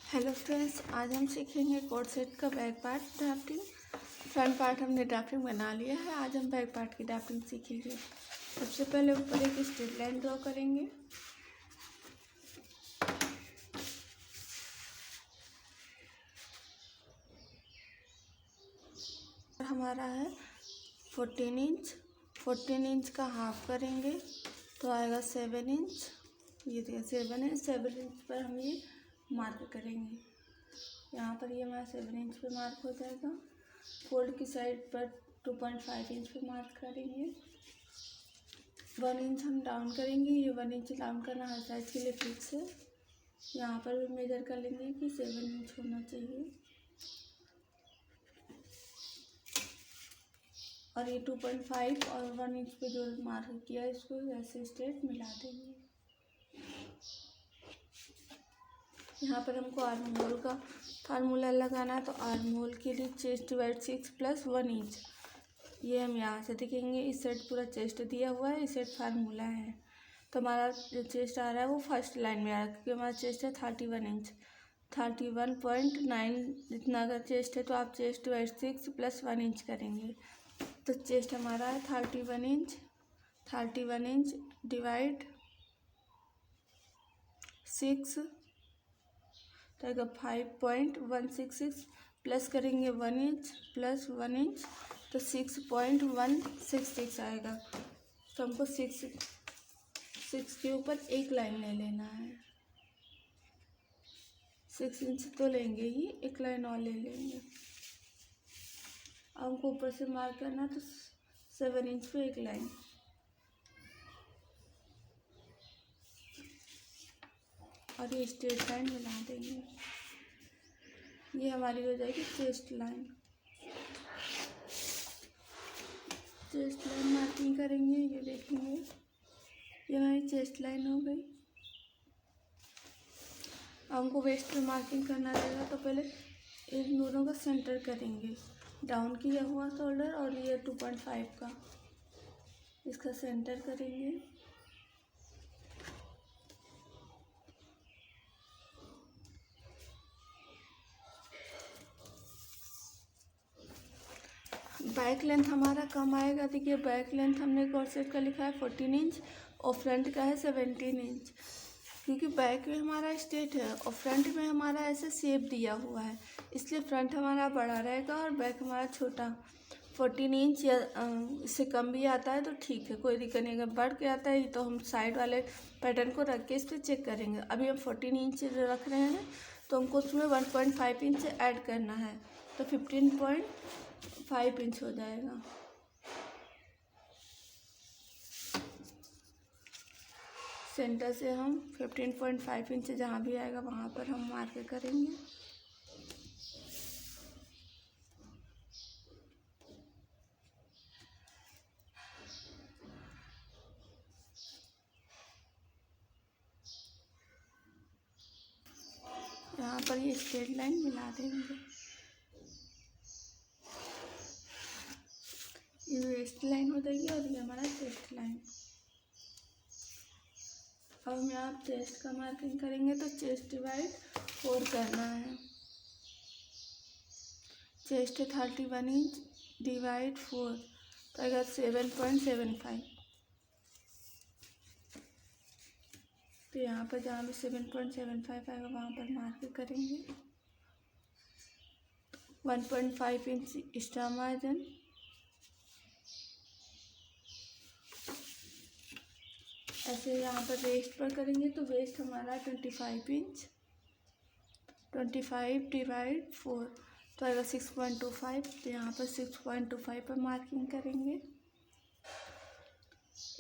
Hello friends, आज हम सीखेंगे कोट सेट का back part drafting. Front part हमने ड्राफ्टिंग बना लिया है। आज हम बैक पार्ट की ड्राफ्टिंग सीखेंगे। सबसे पहले ऊपर एक स्ट्रेट लाइन ड्रॉ करेंगे। हमारा है 14 इंच का हाफ करेंगे तो आएगा 7 इंच। ये देखिए 7 इंच पर हम ये मार्क करेंगे। यहाँ पर ये हमारा 7 इंच पे मार्क हो जाएगा। फोल्ड की साइड पर 2.5 इंच पे मार्क करेंगे। 1 इंच हम डाउन करेंगे। ये 1 इंच डाउन करना हर साइड के लिए फिक्स है। यहाँ पर भी मेजर कर लेंगे कि 7 इंच होना चाहिए। और ये 2.5 और 1 इंच पे जो मार्क किया है इसको ऐसे स्ट्रेट मिला देंगे। यहाँ पर हमको आर्म होल का फार्मूला लगाना है, तो आर्म होल के लिए चेस्ट डिवाइड 6 + 1 इंच। ये हम यहाँ से देखेंगे। इस साइड पूरा चेस्ट दिया हुआ है, इस साइड फार्मूला है। तो हमारा जो चेस्ट आ रहा है वो फर्स्ट लाइन में आ रहा है, क्योंकि हमारा चेस्ट है 31 इंच। 31.9 जितना अगर चेस्ट है तो आप चेस्ट डिवाइड 6 + 1 इंच करेंगे। तो चेस्ट हमारा है 31 इंच। 31 इंच डिवाइड 6 तो आएगा 5.166 प्लस करेंगे 1 इंच प्लस 1 इंच तो 6.166 आएगा। तो हमको 6 के ऊपर एक लाइन ले लेना है। 6 इंच तो लेंगे ही, एक लाइन और ले लेंगे। अब हमको ऊपर से मार्क करना है तो 7 इंच पे एक लाइन। और ये स्ट्रेट लाइन मिला देंगे। ये हमारी हो जाएगी chest line. Chest line marking करेंगे। ये देखेंगे ये हमारी चेस्ट लाइन हो गई। हमको वेस्ट पे मार्किंग करना रहेगा, तो पहले इन दोनों का सेंटर करेंगे। डाउन किया हुआ शोल्डर और ये 2.5 का, इसका सेंटर करेंगे। बैक लेंथ हमारा कम आएगा। देखिए बैक लेंथ हमने कोट सेट का लिखा है 14 इंच और फ्रंट का है 17 इंच, क्योंकि बैक में हमारा स्ट्रेट है और फ्रंट में हमारा ऐसे शेप दिया हुआ है, इसलिए फ्रंट हमारा बड़ा रहेगा और बैक हमारा छोटा। 14 इंच या इससे कम भी आता है तो ठीक है, कोई दिक्कत नहीं। अगर बढ़ के आता है तो हम साइड वाले पैटर्न को रख के इस पर चेक करेंगे। अभी हम 14 इंच रख रहे हैं तो हमको उसमें 1.5 इंच ऐड करना है, तो 15.5 इंच हो जाएगा। सेंटर से हम 15.5 इंच जहाँ भी आएगा वहाँ पर हम मार्क करेंगे। यहाँ पर ये स्ट्रेट लाइन मिला देंगे। ये वेस्ट लाइन हो जाएगी और ये हमारा चेस्ट लाइन। अब हम यहाँ चेस्ट का मार्किंग करेंगे, तो चेस्ट डिवाइड 4 करना है। चेस्ट 31 इंच डिवाइड 4 तो आएगा 7.75। तो यहाँ पर जहाँ भी 7.75 आएगा वहाँ पर मार्क करेंगे। 1.5 इंच एक्स्ट्रा मार्जिन। ऐसे यहाँ पर वेस्ट पर करेंगे तो वेस्ट हमारा 25 इंच। 25 डिवाइड 4 तो आएगा 6.25। तो यहाँ पर 6.25 पर मार्किंग करेंगे।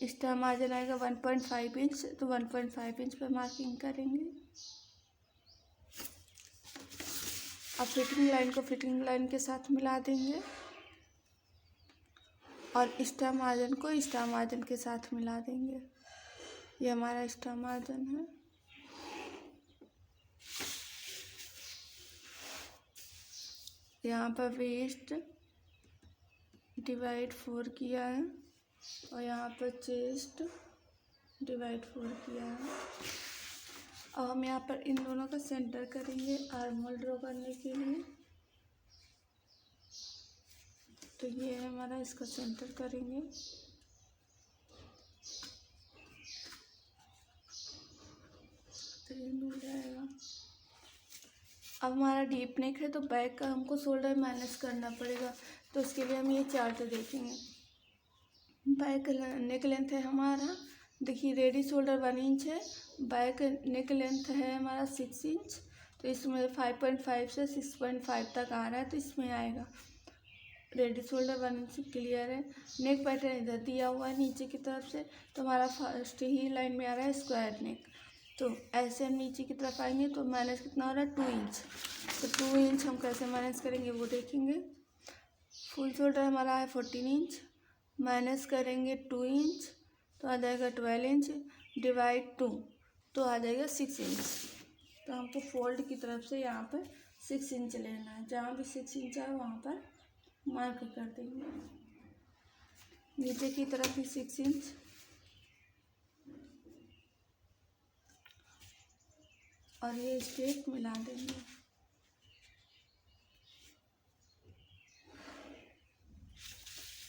एक्स्ट्रा मार्जिन आएगा 1.5 इंच, तो 1.5 इंच पर मार्किंग करेंगे। अब फिटिंग लाइन को फिटिंग लाइन के साथ मिला देंगे और एक्स्ट्रा मार्जिन को एक्स्ट्रा मार्जिन के साथ मिला देंगे। ये हमारा एक्स्ट्रा मार्जिन है। यहाँ पर वेस्ट डिवाइड 4 किया है और यहाँ पर चेस्ट डिवाइड 4 किया है। अब हम यहाँ पर इन दोनों का सेंटर करेंगे आर्म होल ड्रॉ करने के लिए। तो ये है हमारा, इसका सेंटर करेंगे। तो ये मिल जाएगा। अब हमारा डीप नेक है तो बैक का हमको शोल्डर माइनस करना पड़ेगा। तो उसके लिए हम ये चार्ट देखेंगे। बैक नेक लेंथ है हमारा, देखिए रेडी शोल्डर 1 इंच है, बैक नेक लेंथ है हमारा 6 इंच। तो इसमें 5.5 से 6.5 तक आ रहा है, तो इसमें आएगा। रेडी शोल्डर 1 इंच क्लियर है। नेक पैटर्न इधर दिया हुआ है नीचे की तरफ से, तो हमारा फर्स्ट ही लाइन में आ रहा है स्क्वायर नेक। तो ऐसे हम नीचे की तरफ आएंगे तो माइनस कितना हो रहा है 2 इंच। तो 2 इंच हम कैसे माइनस करेंगे वो देखेंगे। फुल शोल्डर हमारा है 14 इंच, माइनस करेंगे 2 इंच तो आ जाएगा 12 इंच, डिवाइड 2 तो आ जाएगा 6 इंच। तो हमको फोल्ड की तरफ से यहाँ पर 6 इंच लेना है, जहाँ भी 6 इंच है वहाँ पर मार्क कर देंगे। नीचे की तरफ भी 6 इंच, और ये स्ट्रेट मिला देंगे।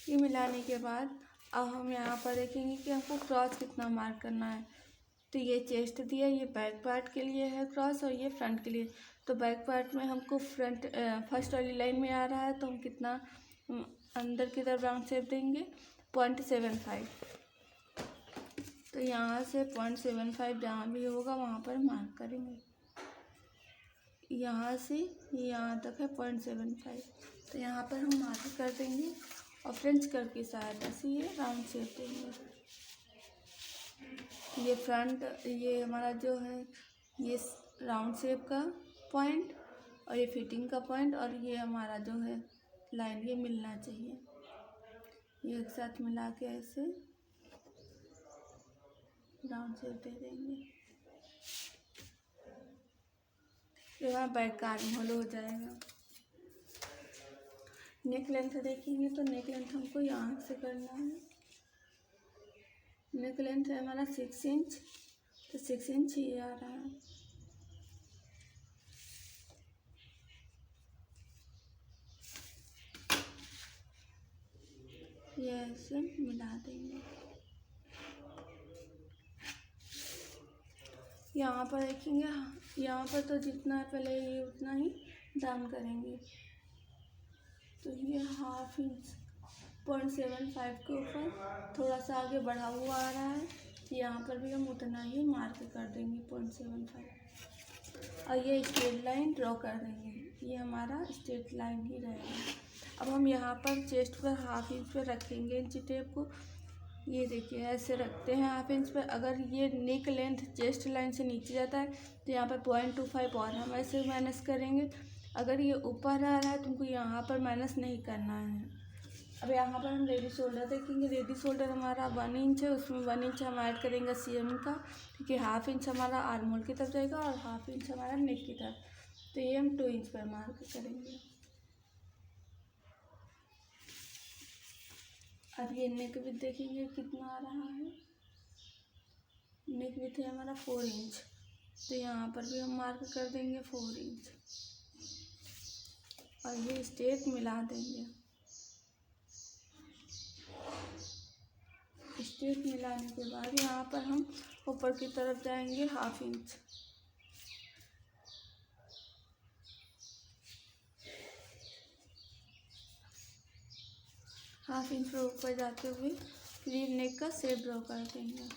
ये मिलाने के बाद अब हम यहाँ पर देखेंगे कि हमको क्रॉस कितना मार्क करना है। तो ये चेस्ट दिया, ये बैक पार्ट के लिए है क्रॉस, और ये फ्रंट के लिए। तो बैक पार्ट में हमको फ्रंट फर्स्ट वाली लाइन में आ रहा है, तो हम कितना अंदर की तरफ राउंड शेप देंगे 0.75। तो यहाँ से 0.75 जहाँ भी होगा वहाँ पर मार्क करेंगे। यहाँ से यहाँ तक है 0.75, तो यहाँ पर हम मार्क कर देंगे और फ्रेंच कर्व की सहायता से ये राउंड शेप देंगे। ये फ्रंट, ये हमारा जो है ये राउंड शेप का पॉइंट, और ये फिटिंग का पॉइंट, और ये हमारा जो है लाइन, ये मिलना चाहिए। ये एक साथ मिला के ऐसे राउंड शेप दे देंगे। ये हमारा बैक का आर्म होल हो जाएगा। नेक लेंथ देखेंगे तो नेक लेंथ हमको यहाँ से करना है। नेक लेंथ है हमारा 6 इंच, तो 6 इंच ये आ रहा है। ये ऐसे मिला देंगे। यहाँ पर देखेंगे, यहाँ पर तो जितना है पहले ये उतना ही डाउन करेंगे। तो ये 1/2 इंच 0.75 के ऊपर थोड़ा सा आगे बढ़ा हुआ आ रहा है, यहाँ पर भी हम उतना ही मार्क कर देंगे 0.75, और ये स्ट्रेट लाइन ड्रॉ कर देंगे। ये हमारा स्ट्रेट लाइन ही रहेगा। अब हम यहाँ पर चेस्ट पर 1/2 इंच पर रखेंगे इंची टेप को। ये देखिए ऐसे रखते हैं 1/2 इंच पर। अगर ये नेक लेंथ चेस्ट लाइन से नीचे जाता है तो यहाँ पर 0.25 और हम ऐसे माइनस करेंगे। अगर ये ऊपर आ रहा है तुमको यहाँ पर माइनस नहीं करना है। अब यहाँ पर हम रेडी शोल्डर देखेंगे। रेडी शोल्डर हमारा 1 इंच है, उसमें 1 इंच हम ऐड करेंगे सीएम का, क्योंकि 1/2 इंच हमारा आर्म होल की तरफ जाएगा और 1/2 इंच हमारा नेक की तरफ। तो ये हम 2 इंच पर मार्क करेंगे। अब ये नेक विड्थ देखेंगे कितना आ रहा है। नेक विड्थ है हमारा 4 इंच, तो यहाँ पर भी हम मार्क कर देंगे 4 इंच, और ये स्ट्रेट मिला देंगे। स्ट्रेट मिलाने के बाद यहाँ पर हम ऊपर की तरफ जाएंगे 1/2 इंच। हाफ इंच पर ऊपर जाते हुए फिर नेक का शेप ड्रॉ कर देंगे।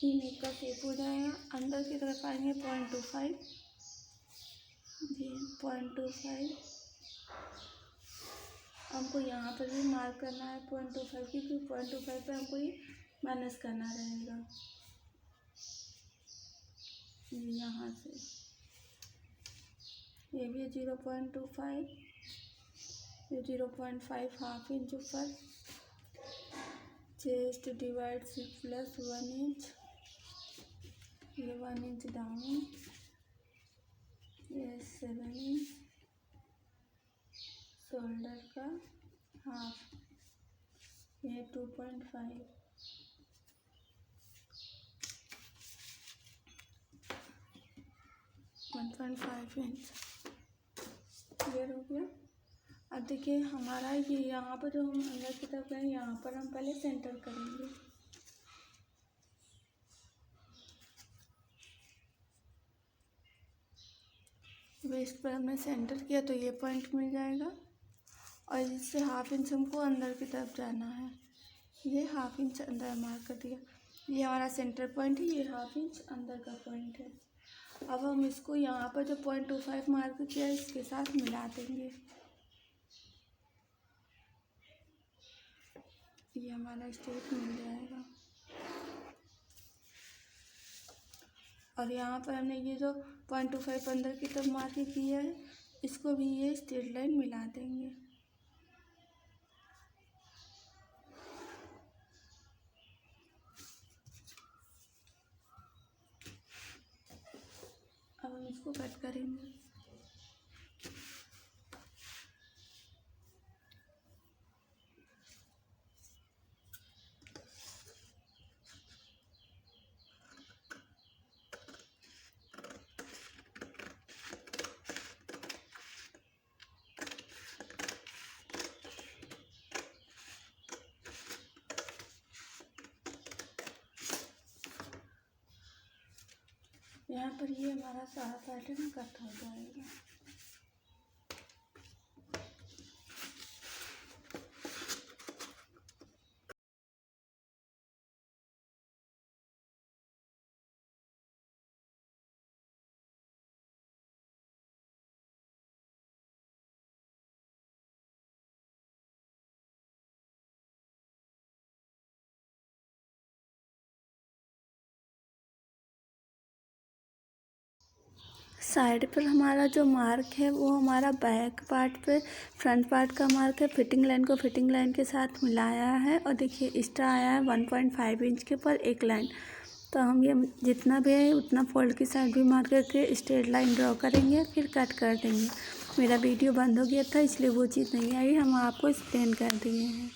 ये नेक का शेप हो जाएगा। अंदर की तरफ आएंगे 0.25, जी 0.25। हमको यहाँ पर भी मार्क करना है 0.25, क्योंकि 0.25 पर हमको ये माइनस करना रहेगा। यहाँ से ये भी 0.25, ये 0.5 हाफ इंच ऊपर, चेस्ट डिवाइड 6 प्लस 1 इंच, ये 1 इंच डाउन, ये 7 इंच, शोल्डर का हाफ, ये 2.5, 1.5 इंच क्लियर हो गया। अब देखिए हमारा ये यहाँ पर जो हम अंदर की तरफ गए यहाँ पर हम पहले सेंटर करेंगे। वेस्ट पर हमने सेंटर किया तो ये पॉइंट मिल जाएगा और इससे हाफ इंच हमको अंदर की तरफ जाना है। ये हाफ इंच अंदर मार्क कर दिया, ये हमारा सेंटर पॉइंट है, ये हाफ इंच अंदर का पॉइंट है। अब हम इसको यहाँ पर जो 0.25 मार्क किया है इसके साथ मिला देंगे। ये हमारा स्ट्रेट मिल जाएगा और यहाँ पर हमने ये जो 0.25 अंदर की तरफ मार्क किया है इसको भी ये स्ट्रेट लाइन मिला देंगे। अब हम इसको कट करेंगे। यहाँ पर ये हमारा सारा पैटर्न कट हो जाएगा। साइड पर हमारा जो मार्क है वो हमारा बैक पार्ट पे फ्रंट पार्ट का मार्क है। फिटिंग लाइन को फिटिंग लाइन के साथ मिलाया है और देखिए एक्स्ट्रा आया है 1.5 इंच के पर एक लाइन। तो हम ये जितना भी है उतना फोल्ड की साइड भी मार्क करके स्ट्रेट लाइन ड्रॉ करेंगे, फिर कट कर देंगे। मेरा वीडियो बंद हो गया था इसलिए वो चीज़ नहीं आई, हम आपको एक्सप्लेन कर दिए हैं।